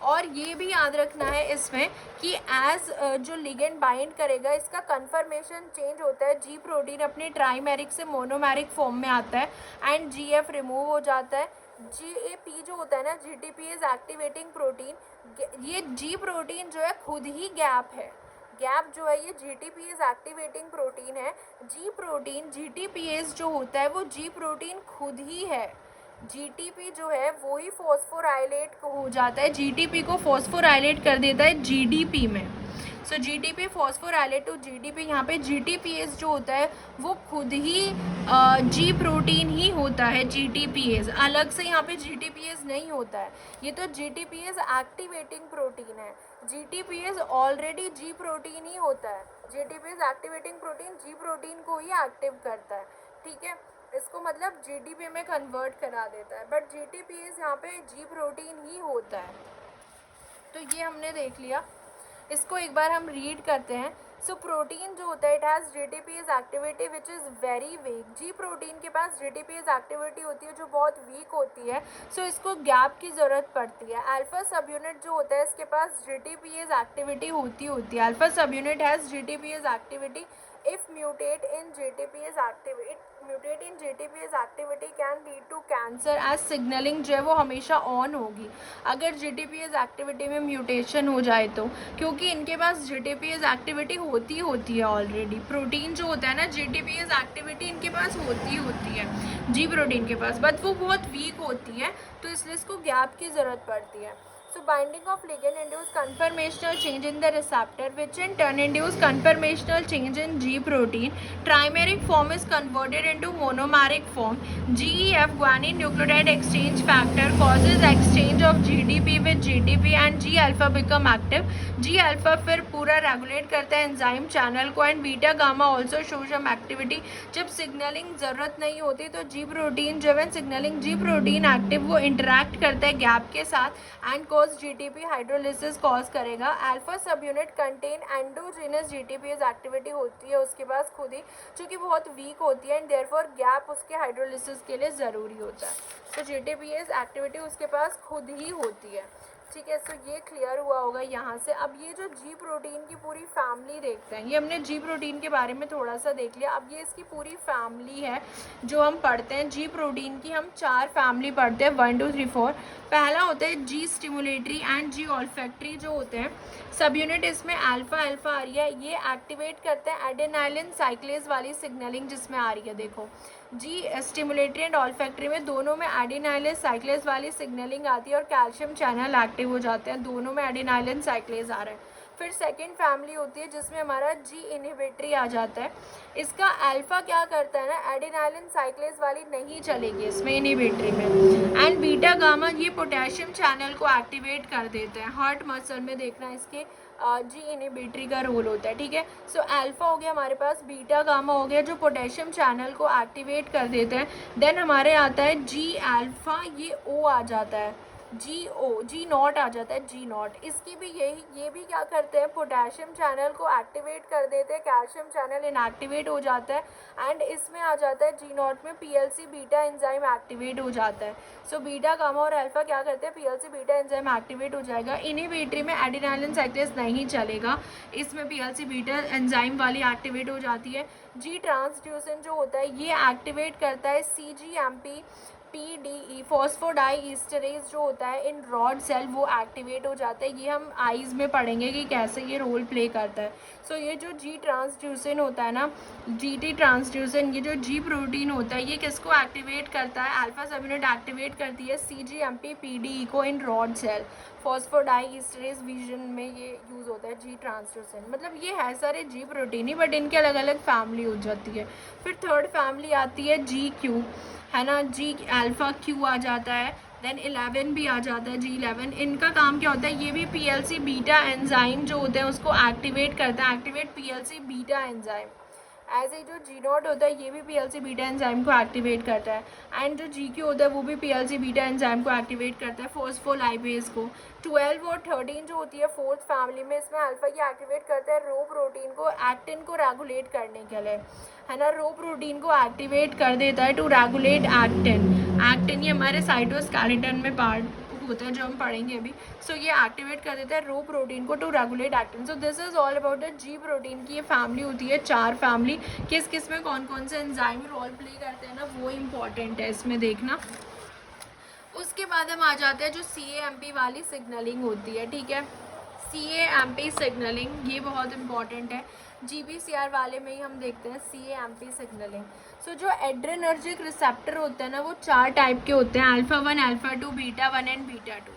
और ये भी याद रखना है इसमें कि एज जो लिगेंड बाइंड करेगा, इसका कन्फर्मेशन चेंज होता है. G प्रोटीन अपने ट्राइमेरिक से मोनोमेरिक फॉर्म में आता है एंड GF रिमूव हो जाता है. GAP जो होता है ना, GTPase एक्टिवेटिंग प्रोटीन, ये G प्रोटीन जो है खुद ही गैप है। गैप जो है ये GTPase एक्टिवेटिंग प्रोटीन है। G प्रोटीन GTPase जो होता है वो G प्रोटीन खुद ही है। GTP जो है वो ही फॉस्फोराइलेट हो जाता है, GTP को फॉस्फोराइलेट कर देता है GDP में। सो GTP फॉस्फोराइलेट टू GTP, यहाँ पे GTPase जो होता है वो खुद ही G प्रोटीन ही होता है। GTPase अलग से यहाँ पे GTPase नहीं होता है, ये तो GTPase एक्टिवेटिंग प्रोटीन है। GTPase ऑलरेडी G प्रोटीन ही होता है। GTPase activating protein G protein को ही एक्टिव करता है, ठीक है, इसको मतलब GTP में कन्वर्ट करा देता है, बट GTPase यहाँ पे G प्रोटीन ही होता है। तो ये हमने देख लिया, इसको एक बार हम रीड करते हैं। सो प्रोटीन जो होता है it has GTPase activity which is very weak. Ji protein के पास GTPase एक्टिविटी होती है जो बहुत वीक होती है, सो इसको गैप की ज़रूरत पड़ती है। अल्फा सब यूनिट जो होता है इसके पास GTPase एक्टिविटी होती है। अल्फा सब unit has GTPase activity if mutate in GTPase activity can lead to cancer as signaling जो है वो हमेशा ऑन होगी अगर GTPase एक्टिविटी में म्यूटेशन हो जाए तो, क्योंकि इनके पास GTPase एक्टिविटी होती है ऑलरेडी। प्रोटीन जो होता है ना GTPase एक्टिविटी इनके पास होती है जी प्रोटीन के पास, बट वो बहुत वीक होती है, तो इसलिए इसको गैप की ज़रूरत पड़ती है। So binding of ligand induce conformational change in the receptor, which in turn induce conformational change in G protein. Trimeric form is converted into monomeric form. GEF guanine nucleotide exchange factor causes exchange of GDP with GTP and G alpha become active. G alpha फिर पूरा regulate करता है enzyme channel को, and beta gamma also show some activity. जब signalling ज़रूरत नहीं होती तो G प्रोटीन जब सिग्नलिंग G प्रोटीन एक्टिव वो इंटरैक्ट करता है गैप के साथ एंड GTP हाइड्रोलिसिस कॉज करेगा। Alpha subunit contain endogenous GTPase activity होती है उसके पास खुद ही, जो कि बहुत वीक होती है, एंड देयरफॉर गैप उसके हाइड्रोलिसिस के लिए ज़रूरी होता है। तो GTPase एक्टिविटी उसके पास खुद ही होती है, ठीक है। सो ये क्लियर हुआ होगा यहाँ से। अब ये जो G प्रोटीन की पूरी फैमिली देखते हैं, ये हमने G प्रोटीन के बारे में थोड़ा सा देख लिया। अब ये इसकी पूरी फैमिली है जो हम पढ़ते हैं। G प्रोटीन की हम 4 फैमिली पढ़ते हैं, 1 2 3 4। पहला होता है G stimulatory and G olfactory जो होते हैं सब यूनिट, इसमें अल्फा आ रही है, ये एक्टिवेट करते हैं एडेनाइलिन साइक्लेज वाली सिग्नलिंग जिसमें आ रही है। देखो जी स्टिमुलेटरी एंड ऑल्फैक्टरी में दोनों में एडेनाइलिन साइक्लेज वाली सिग्नलिंग आती है और कैल्शियम चैनल एक्टिव हो जाते हैं, दोनों में एडेनाइलिन साइक्लेज आ रहा है। फिर सेकेंड फैमिली होती है जिसमें हमारा G इनहिबिटरी आ जाता है। इसका अल्फा क्या करता है ना, एडेनाइलिन साइक्लेज वाली नहीं चलेगी इसमें इनहिबिटरी में, एंड बीटा गामा ये पोटेशियम चैनल को एक्टिवेट कर देते हैं। हार्ट मसल में देखना इसके G इनहिबिटरी का रोल होता है, ठीक है। सो अल्फा हो गया हमारे पास, बीटा गामा हो गया जो पोटेशियम चैनल को एक्टिवेट कर देते हैं। देन हमारे आता है G अल्फा, ये O आ जाता है, G नॉट आ जाता है, G नॉट। इसकी भी ये भी क्या करते हैं, पोटेशियम चैनल को एक्टिवेट कर देते हैं, कैल्शियम चैनल इनएक्टिवेट हो जाता है, एंड इसमें आ जाता है G नॉट में PLC बीटा एंजाइम एक्टिवेट हो जाता है। सो बीटा गामा और अल्फा क्या करते हैं, PLC बीटा एंजाइम एक्टिवेट हो जाएगा। इनहिबिटरी में एडेनाइलिन साइक्लेज नहीं चलेगा, इसमें PLC बीटा एंजाइम वाली एक्टिवेट हो जाती है। G ट्रांसड्यूसन जो होता है ये एक्टिवेट करता है CGMP PDE फॉस्फोडाईस्टरेज जो होता है इन रॉड सेल, वो एक्टिवेट हो जाता है। ये हम आइज़ में पढ़ेंगे कि कैसे ये रोल प्ले करता है। सो ये जो G ट्रांसड्यूसन होता है ना, GT ट्रांसड्यूसन, ये जो G प्रोटीन होता है ये किसको एक्टिवेट करता है, अल्फा सब यूनिट एक्टिवेट करती है CGMP PDE को इन रॉड सेल। फॉस्फोडाईस्टरेज विजन में ये यूज़ होता है G ट्रांसड्यूसन। मतलब ये है सारे G प्रोटीन ही, बट इनके अलग अलग फैमिली हो जाती है। फिर थर्ड फैमिली आती है GQ, है ना, G अल्फा Q आ जाता है, देन 11 भी आ जाता है, G11। इनका काम क्या होता है, ये भी PLC बीटा एंजाइम जो होते हैं उसको एक्टिवेट करता है, एक्टिवेट PLC बीटा एंजाइम। ऐसे ही जो G नॉट होता है ये भी PLC बीटा एंजाइम को एक्टिवेट करता है, एंड जो GQ होता है वो भी PLC बीटा एंजाइम को एक्टिवेट करता है, फॉस्फोलाइपेज को। 12 और 13 जो होती है फोर्थ फैमिली में, इसमें अल्फा ये एक्टिवेट करता है रो प्रोटीन को, एक्टिन को रेगुलेट करने के लिए, है ना, रो प्रोटीन को एक्टिवेट कर देता है टू रेगुलेट एक्टिन। एक्टिन ये हमारे साइटोस्केलेटन में पार्ट होता है जो हम पढ़ेंगे अभी। सो ये एक्टिवेट कर देता है रो प्रोटीन को to regulate actin. So this is all about the G protein की ये फैमिली होती है, 4 फैमिली। किस किस में कौन कौन से एंजाइम रोल प्ले करते हैं ना, वो इम्पॉर्टेंट है इसमें देखना। उसके बाद हम आ जाते हैं जो CAMP वाली सिग्नलिंग होती है, ठीक है। CAMP सिग्नलिंग ये बहुत इंपॉर्टेंट है, GPCR वाले में ही हम देखते हैं CAMP सिग्नलिंग। सो जो एड्रेनर्जिक रिसेप्टर होते हैं ना वो 4 टाइप के होते हैं, alpha 1, alpha 2, beta 1 and beta 2।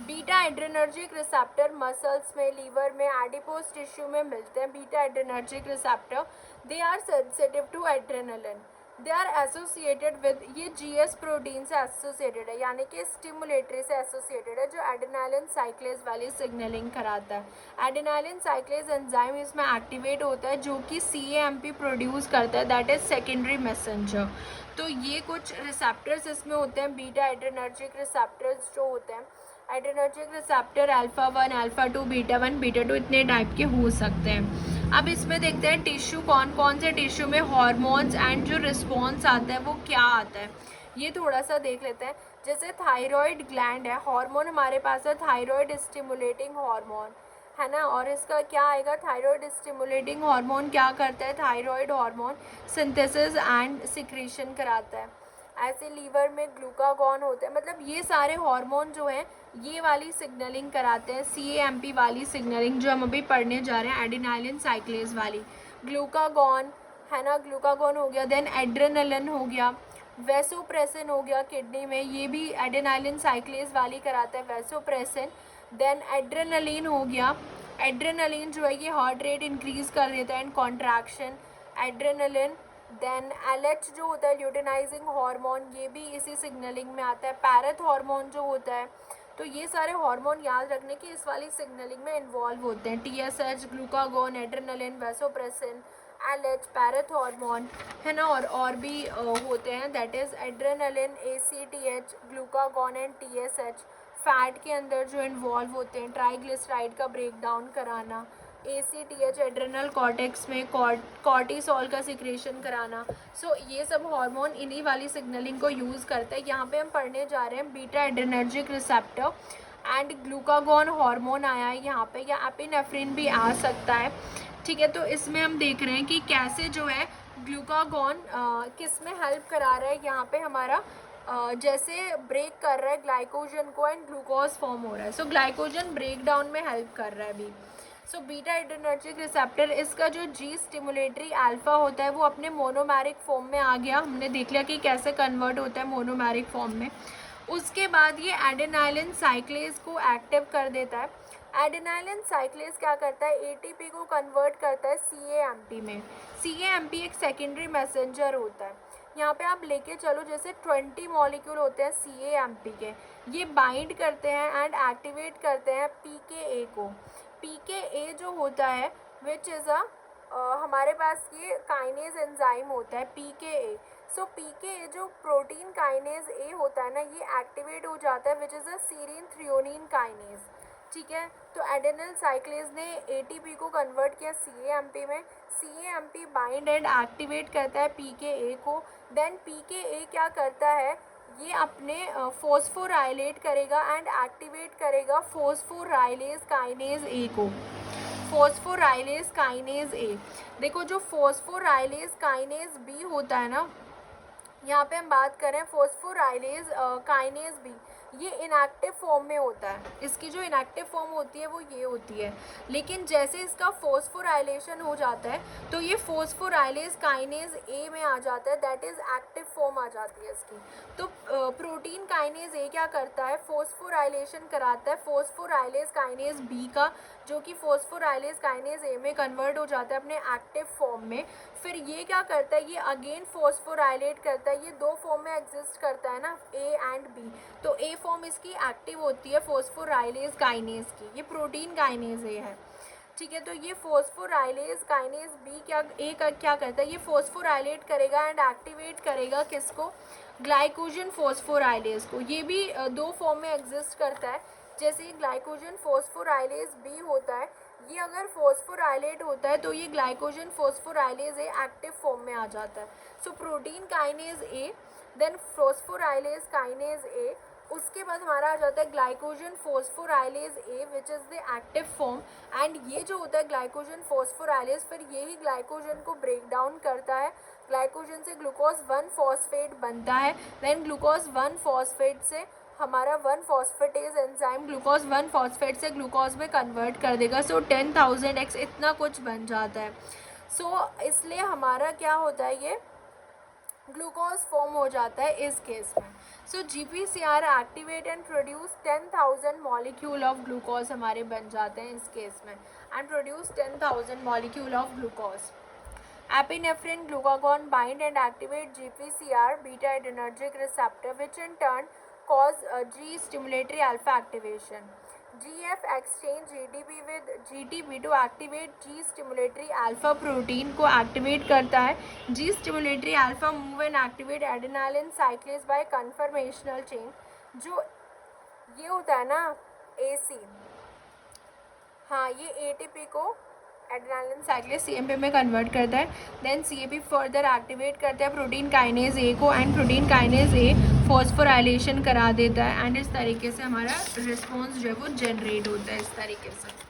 Beta adrenergic receptor muscles में, लीवर में, एडिपोज टिश्यू में मिलते हैं। Beta adrenergic receptor they are sensitive to adrenaline, they are associated with, ये GS प्रोटीन से एसोसिएटेड है, यानी कि स्टिमुलेटरी से एसोसिएटेड है, जो एडेनालिन साइक्लेज वाली सिग्नलिंग कराता है। एडेनालिन साइक्लेज एंजाइम इसमें एक्टिवेट होता है जो कि CAMP प्रोड्यूस करता है, दैट इज सेकेंडरी मैसेंजर। तो ये कुछ रिसेप्टर्स इसमें होते हैं, बीटा एड्रेनर्जिक रिसेप्टर्स जो होते हैं। Adrenergic receptor alpha 1, alpha 2, beta 1, beta 2 इतने टाइप के हो सकते हैं। अब इसमें देखते हैं टिश्यू कौन कौन से टिश्यू में हॉर्मोन्स एंड जो रिस्पॉन्स आता है वो क्या आता है, ये थोड़ा सा देख लेते हैं। जैसे थायराइड ग्लैंड है, हार्मोन हमारे पास है थायराइड स्टिमुलेटिंग हार्मोन, है ना। और इसका क्या आएगा, थायराइड स्टिमुलेटिंग हार्मोन क्या करता है, thyroid hormone synthesis and secretion कराता है। ऐसे लीवर में ग्लूकागॉन होते हैं, मतलब ये सारे हार्मोन जो हैं ये वाली सिग्नलिंग कराते हैं, CAMP वाली सिग्नलिंग जो हम अभी पढ़ने जा रहे हैं, एडिनालिन साइक्लेज वाली। ग्लूकागॉन है ना, ग्लूकागॉन हो गया, देन एड्रेनलिन हो गया, वेसोप्रेसिन हो गया किडनी में, ये भी एडिनालिन साइक्लेज वाली कराता है, वेसोप्रेसिन। देन एड्रेनलिन हो गया, एड्रेनलिन जो है ये हार्ट रेट इंक्रीज कर देता है and contraction, adrenaline. Then LH जो होता है ल्यूटेनाइजिंग हार्मोन, ये भी इसी सिग्नलिंग में आता है। पैरेथ हार्मोन जो होता है, तो ये सारे हार्मोन याद रखने की इस वाली सिग्नलिंग में इन्वॉल्व होते हैं। TSH, glucagon, adrenaline, vasopressin, LH, पैरेथ हार्मोन, है ना। और भी होते हैं, that is adrenaline, ACTH, glucagon and TSH। Fat के अंदर जो इन्वॉल्व होते हैं, ट्राइग्लिसराइड का ब्रेक डाउन कराना, ACTH एड्रेनल कॉर्टेक्स में कॉर्टिसोल का सिक्रेशन कराना। सो ये सब हार्मोन इन्हीं वाली सिग्नलिंग को यूज़ करते हैं। यहाँ पे हम पढ़ने जा रहे हैं beta adrenergic receptor and glucagon hormone आया है यहाँ पे, या एपिनेफ्रिन भी आ सकता है, ठीक है। तो इसमें हम देख रहे हैं कि कैसे जो है ग्लूकागॉन किस में हेल्प करा रहा है, यहाँ पे हमारा जैसे ब्रेक कर रहा है ग्लाइकोजन को एंड ग्लूकोज फॉर्म हो रहा है। सो ग्लाइकोजन ब्रेक डाउन में हेल्प कर रहा है अभी। सो बीटा एड्रेनर्जिक रिसेप्टर, इसका जो G स्टिमुलेटरी अल्फा होता है वो अपने मोनोमेरिक फॉर्म में आ गया, हमने देख लिया कि कैसे कन्वर्ट होता है मोनोमेरिक फॉर्म में। उसके बाद ये एडेनालिन साइक्लेज को एक्टिव कर देता है। एडेनालिन साइक्लेज क्या करता है, ATP को कन्वर्ट करता है CAMP में। CAMP एक सेकेंडरी मैसेंजर होता है। यहाँ पे आप लेके चलो, जैसे 20 मॉलिक्यूल होते हैं CAMP के, ये बाइंड करते हैं एंड एक्टिवेट करते हैं PKA को। PKA जो होता है विच इज़ हमारे पास ये काइनेज एंजाइम होता है PKA। सो PKA जो प्रोटीन काइनेज A होता है ना, ये एक्टिवेट हो जाता है which is a serine threonine kinase, ठीक है। तो एडेनल साइक्लेज ने ATP को कन्वर्ट किया CAMP में, CAMP बाइंड एंड एक्टिवेट करता है PKA को। देन PKA क्या करता है, ये अपने फोस्फोराइलेट करेगा एंड एक्टिवेट करेगा फोस्फोराइलेज काइनेज A को। फोस्फोराइलेज काइनेज A, देखो जो फोस्फोराइलेज काइनेज B होता है ना, यहाँ पे हम बात करें फोस्फोराइलेज काइनेज B, ये इनएक्टिव फॉर्म में होता है। इसकी जो इनएक्टिव फॉर्म होती है वो ये होती है, लेकिन जैसे इसका फोस्फोराइलेशन हो जाता है तो ये फोस्फोराइलेज काइनेज A में आ जाता है, दैट इज एक्टिव फॉर्म आ जाती है इसकी। तो प्रोटीन काइनेज A क्या करता है, फोस्फोराइलेशन कराता है फोस्फोराइलेज काइनेज B का, जो कि फोस्फोराइलेज काइनेज A में कन्वर्ट हो जाता है अपने एक्टिव फॉर्म में। फिर ये क्या करता है, ये अगेन फोस्फोराइलेट करता है, ये दो फॉर्म में एग्जिस्ट करता है ना, A एंड B। तो A फॉर्म इसकी एक्टिव होती है फोस्फोराइलेज काइनेज की, ये प्रोटीन काइनेज A है, ठीक है। तो ये फोस्फोराइलेज काइनेज B क्या करता है, ये फोस्फोराइलेट करेगा एंड एक्टिवेट करेगा किसको, ग्लाइकोजन फोस्फोराइलेज को। ये भी दो फॉर्म में एग्जिस्ट करता है। जैसे ग्लाइकोजन फोस्फोराइलेज B होता है, ये अगर फोस्फोराइलेट होता है तो ये glycogen phosphorylase A active form में आ जाता है। So protein kinase A, then phosphorylase kinase A, उसके बाद हमारा आ जाता है glycogen phosphorylase A which is the active form. And ये जो होता है ग्लाइकोजन फोस्फोराइलेज, फिर यही ग्लाइकोजन को ब्रेक डाउन करता है, ग्लाइकोजन से ग्लूकोज 1 फॉस्फेट बनता है, देन ग्लूकोज 1 फॉस्फेट से हमारा 1 फॉस्फेटेज एंजाइम ग्लूकोज 1 फॉस्फेट से ग्लूकोज में कन्वर्ट कर देगा। सो 10,000x इतना कुछ बन जाता है। सो इसलिए हमारा क्या होता है, ये ग्लूकोज फॉर्म हो जाता है इस केस में। सो GPCR activate and produce 10,000 molecule of glucose हमारे बन जाते हैं इस केस में, and produce 10,000 molecule of glucose. Epinephrine glucagon bind and activate GPCR beta adrenergic receptor, which in turn cause G stimulatory alpha activation. GF exchange GDP with GTP to activate G stimulatory alpha protein को activate करता है। G stimulatory alpha move and activate adenylin cyclase by conformational chain। जो ये होता है ना AC, हाँ ये ATP को एड्रेनालिन साइक्लेज CMP में कन्वर्ट करता है। देन CAP फर्दर एक्टिवेट करता है प्रोटीन काइनेज A को, and protein kinase A phosphorylation करा देता है, एंड इस तरीके से हमारा रिस्पॉन्स जो है वो जनरेट होता है इस तरीके से।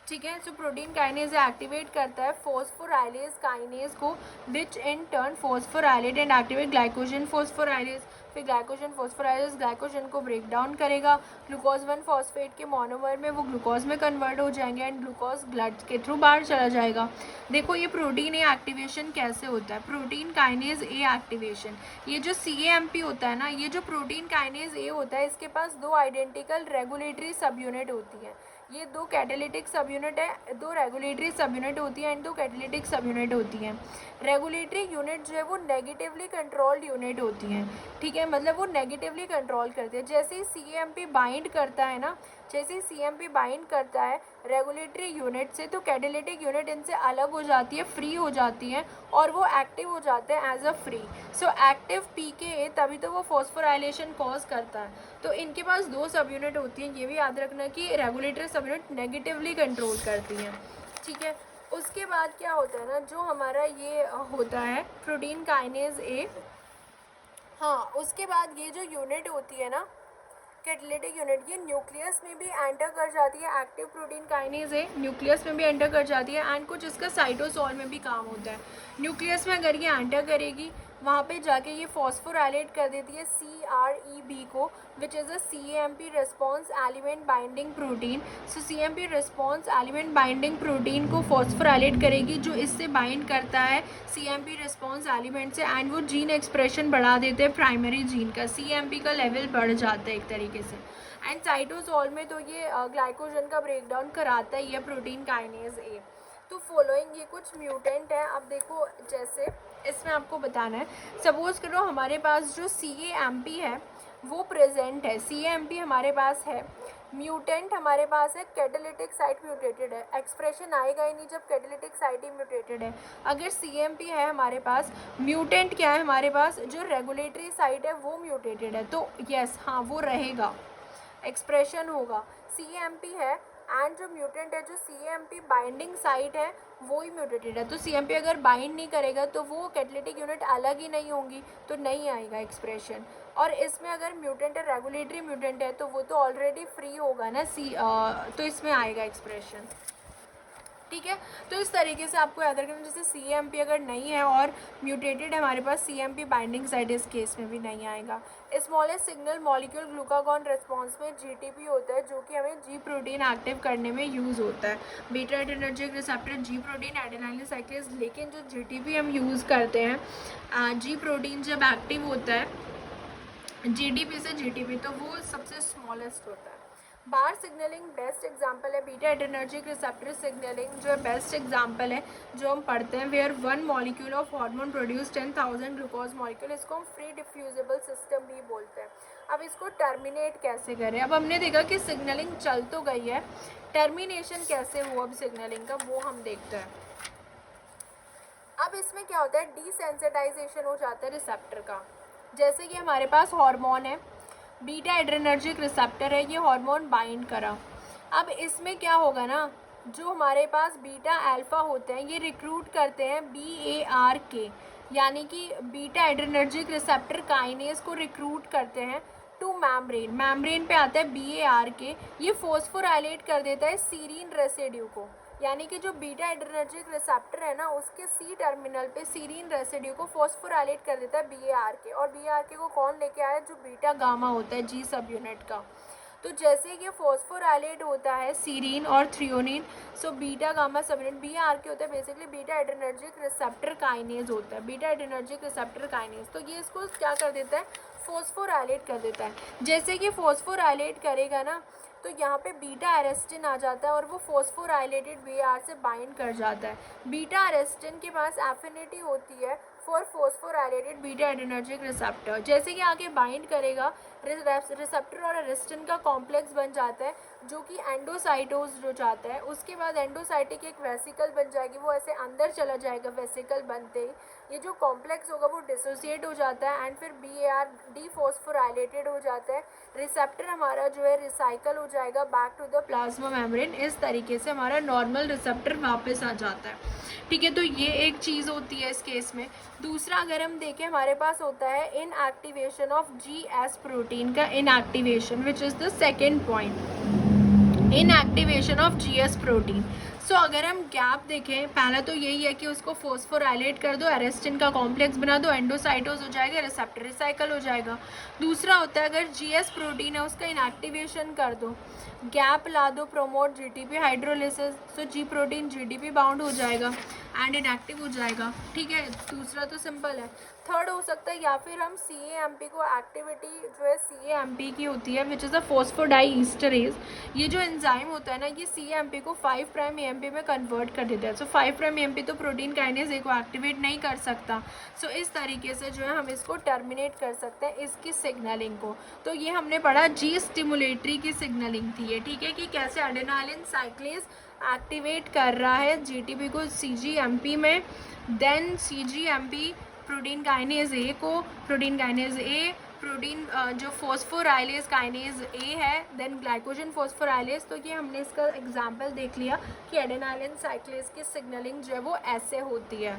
ठीक है, सो प्रोटीन काइनेज एक्टिवेट करता है फॉस्फोराइलेज काइनेज को, which in turn phosphorylate and activate glycogen phosphorylase. फिर ग्लाइकोजन फॉस्फोराइलेज ग्लाइकोजन को ब्रेक डाउन करेगा, ग्लूकोज 1 फॉस्फेट के मोनोमर में वो ग्लूकोज में कन्वर्ट हो जाएंगे, एंड ग्लूकोज ब्लड के थ्रू बाहर चला जाएगा। देखो ये प्रोटीन ए एक्टिवेशन कैसे होता है, प्रोटीन काइनेज ए एक्टिवेशन। ये जो CAMP होता है ना, ये जो प्रोटीन काइनेज ए होता है, इसके पास 2 आइडेंटिकल रेगुलेटरी सब यूनिट होती है। ये 2 कैटालिटिक सब यूनिट है, 2 रेगुलेटरी सब यूनिट होती है, एंड 2 कैटालिटिक सब यूनिट होती हैं। रेगुलेटरी यूनिट जो है वो नेगेटिवली कंट्रोल्ड यूनिट होती हैं। ठीक है, मतलब वो नेगेटिवली कंट्रोल करते हैं। जैसे ही CAMP बाइंड करता है ना, जैसे ही CAMP बाइंड करता है रेगुलेटरी यूनिट से, तो कैटालिटिक यूनिट इनसे अलग हो जाती है, फ्री हो जाती है, और वो एक्टिव हो जाते हैं as a free. So active PKA तभी तो वो फॉस्फोराइलेशन कॉज करता है। तो इनके पास 2 सब यूनिट होती हैं, ये भी याद रखना कि रेगुलेटरी सब यूनिट नेगेटिवली कंट्रोल करती हैं। ठीक है, उसके बाद क्या होता है ना, जो हमारा ये होता है प्रोटीन काइनेज A, हाँ उसके बाद ये जो यूनिट होती है ना कैटालिटिक यूनिट, ये न्यूक्लियस में भी एंटर कर जाती है। एक्टिव प्रोटीन काइनेज है न्यूक्लियस में भी एंटर कर जाती है, एंड कुछ इसका साइटोसॉल में भी काम होता है। न्यूक्लियस में अगर ये एंटर करेगी, वहाँ पे जाके ये फॉस्फोराइलेट कर देती है CREB को, which is a CAMP response element binding protein. So CAMP response element binding protein को फॉस्फोराइलेट करेगी, जो इससे बाइंड करता है CAMP रिस्पॉन्स एलिमेंट से, एंड वो जीन एक्सप्रेशन बढ़ा देते हैं प्राइमरी जीन का, CAMP का लेवल बढ़ जाता है एक तरीके से। एंड साइटोसॉल में तो ये ग्लाइकोजन का ब्रेकडाउन कराता ही है प्रोटीन काइनेज A। तो फॉलोइंग ये कुछ म्यूटेंट है। अब देखो जैसे इसमें आपको बताना है, सपोज करो हमारे पास जो CAMP है वो प्रेजेंट है, CAMP हमारे पास है, म्यूटेंट हमारे पास है कैटालिटिक साइट म्यूटेटेड है। एक्सप्रेशन आएगा ही नहीं जब कैटालिटिक साइट ही म्यूटेटेड है। अगर CAMP है हमारे पास, म्यूटेंट क्या है हमारे पास, जो रेगुलेटरी साइट है वो म्यूटेटेड है, तो यस हाँ वो रहेगा, एक्सप्रेशन होगा। CAMP है, एंड जो म्यूटेंट है, जो CAMP बाइंडिंग साइट है वो ही म्यूटेटेड है। तो CAMP अगर बाइंड नहीं करेगा तो वो कैटालिटिक यूनिट अलग ही नहीं होंगी, तो नहीं आएगा एक्सप्रेशन। और इसमें अगर म्यूटेंट है, रेगुलेटरी म्यूटेंट है, तो वो तो ऑलरेडी फ्री होगा ना तो इसमें आएगा एक्सप्रेशन। ठीक है, तो इस तरीके से आपको याद रखना, जैसे CAMP अगर नहीं है और म्यूटेटेड है हमारे पास CAMP बाइंडिंग साइट, इस केस में भी नहीं आएगा। Smallest signal molecule glucagon response में GTP होता है, जो कि हमें G प्रोटीन एक्टिव करने में यूज़ होता है। Beta adrenergic receptor G protein adenylyl cyclase, लेकिन जो GTP हम यूज़ करते हैं, G प्रोटीन जब एक्टिव होता है GDP से GTP, तो वो सबसे स्मॉलेस्ट होता है। बार सिग्नलिंग बेस्ट एग्जांपल है, बीटा एड्रेनर्जिक रिसेप्टर सिग्नलिंग जो बेस्ट एग्जांपल है जो हम पढ़ते हैं, where 1 molecule of hormone produce 10,000 glucose molecule. इसको हम फ्री डिफ्यूजिबल सिस्टम भी बोलते हैं। अब इसको टर्मिनेट कैसे करें, अब हमने देखा कि सिग्नलिंग चल तो गई है, टर्मिनेशन कैसे हुआ अब सिग्नलिंग का वो हम देखते हैं। अब इसमें क्या होता है, डिसेंसिटाइजेशन हो जाता है रिसेप्टर का। जैसे कि हमारे पास हार्मोन है, बीटा एड्रेनर्जिक रिसेप्टर है, ये हार्मोन बाइंड करा। अब इसमें क्या होगा ना, जो हमारे पास बीटा अल्फा होते हैं ये रिक्रूट करते हैं BARK, यानी कि बीटा एड्रेनर्जिक रिसेप्टर काइनेज को रिक्रूट करते हैं टू मैम्ब्रेन। मैम्ब्रेन पे आता है BARK, ये फॉस्फोराइलेट कर देता है सीरीन रेसिड्यू को, यानी कि जो बीटा एड्रेनर्जिक रिसेप्टर है ना, उसके सी टर्मिनल पे सीरीन रेसिड्यू को फॉस्फोराइलेट कर देता है BARK, और BARK को कौन लेके आया, जो बीटा गामा होता है G सब यूनिट का। तो जैसे ये फॉस्फोराइलेट होता है सीरीन और थ्रियोनिन, सो बीटा गामा सब यूनिट BARK होता है basically beta adrenergic receptor kinase होता है, बीटा एड्रेनर्जिक रिसेप्टर काइनेज। तो ये इसको क्या कर देता है, फॉस्फोराइलेट कर देता है। जैसे कि फॉस्फोराइलेट करेगा ना, तो यहाँ पे बीटा एरेस्टिन आ जाता है और वो फॉस्फोराइलेटेड BAR से बाइंड कर जाता है। बीटा एरेस्टिन के पास एफिनिटी होती है for phosphorylated beta adrenergic receptor. जैसे कि आगे बाइंड करेगा, रिसेप्टर और एरेस्टिन का कॉम्प्लेक्स बन जाता है जो कि एंडोसाइटोज हो जाता है। उसके बाद एंडोसाइटिक एक वेसिकल बन जाएगी, वो ऐसे अंदर चला जाएगा वेसिकल बनते ही। ये जो कॉम्प्लेक्स होगा वो डिसोसिएट हो जाता है एंड फिर BAR डीफॉस्फोराइलेटेड हो जाता है। रिसेप्टर हमारा जो है रिसाइकल हो जाएगा back to the plasma membrane. इस तरीके से हमारा नॉर्मल रिसेप्टर वापस आ जाता है। ठीक है, तो ये एक चीज़ होती है इस केस में। दूसरा अगर हम देखें, हमारे पास होता है इनएक्टिवेशन ऑफ GS प्रोटीन का inactivation, which is the second point, inactivation of GS protein. So अगर हम गैप देखें, पहला तो यही है कि उसको फॉस्फोराइलेट कर दो, एरेस्टिन का कॉम्प्लेक्स बना दो, एंडोसाइटोज हो जाएगा, रिसेप्टर रिसाइकल हो जाएगा। दूसरा होता है अगर GS प्रोटीन है उसका इनएक्टिवेशन कर दो, गैप ला दो, प्रोमोट GTP हाइड्रोलिसिस, सो G प्रोटीन GTP बाउंड हो जाएगा एंड इनएक्टिव हो जाएगा। ठीक है, दूसरा तो सिंपल है। थर्ड हो सकता है या फिर हम CAMP को, एक्टिविटी जो है CAMP की होती है विच इज़ अ फॉस्फोडाइईस्टरेज। ये जो एंजाइम होता है ना, ये CAMP को 5' AMP में कन्वर्ट कर देता है। सो 5' AMP तो प्रोटीन काइनेज को एक्टिवेट नहीं कर सकता। सो इस तरीके से जो है हम इसको टर्मिनेट कर सकते हैं, इसकी सिग्नलिंग को। तो ये हमने पढ़ा G स्टिमुलेटरी की सिग्नलिंग थी ये। ठीक है, कि कैसे एडेनालिन साइक्लेज एक्टिवेट कर रहा है GTP को CGMP में, then CGMP protein kinase A को, प्रोटीन काइनेज ए प्रोटीन जो फॉस्फोराइलेज काइनेज ए है, देन ग्लाइकोजन फॉस्फोराइलेज। तो ये हमने इसका एग्जांपल देख लिया कि एडेनालिन साइक्लेज की सिग्नलिंग जो है वो ऐसे होती है।